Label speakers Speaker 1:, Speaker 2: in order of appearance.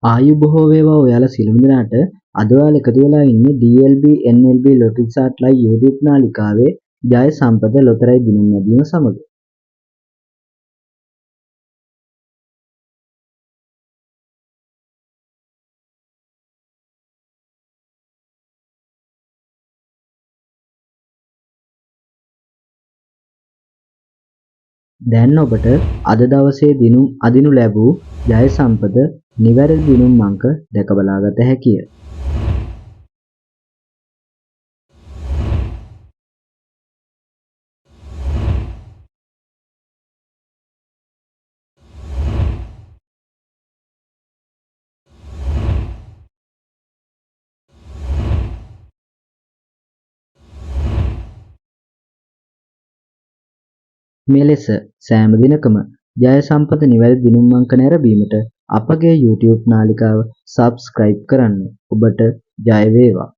Speaker 1: ආයුබෝව වේවා ඔයාලා සියලුම දෙනාට. අද ඔයාලා එකතු වෙලා ඉන්නේ DLB NLB ලොටරි සාට්ලයි YouTube නාලිකාවේ ජය සම්පත ලොතරැයි දිනුම් ලැබීම සමග. දැන් ඔබට අද දවසේ දිනුම් අදිනු ලැබූ ජය සම්පත නිවැරදි දිනුම් අංක දැක බලාගත හැකිය. මෙලෙස සෑම දිනකම ජය සම්පත නිවැරදි දිනුම් අංක නැරඹීමට අපගේ YouTube නාලිකාව සබ්ස්ක්‍රයිබ් කරන්න. ඔබට ජය වේවා.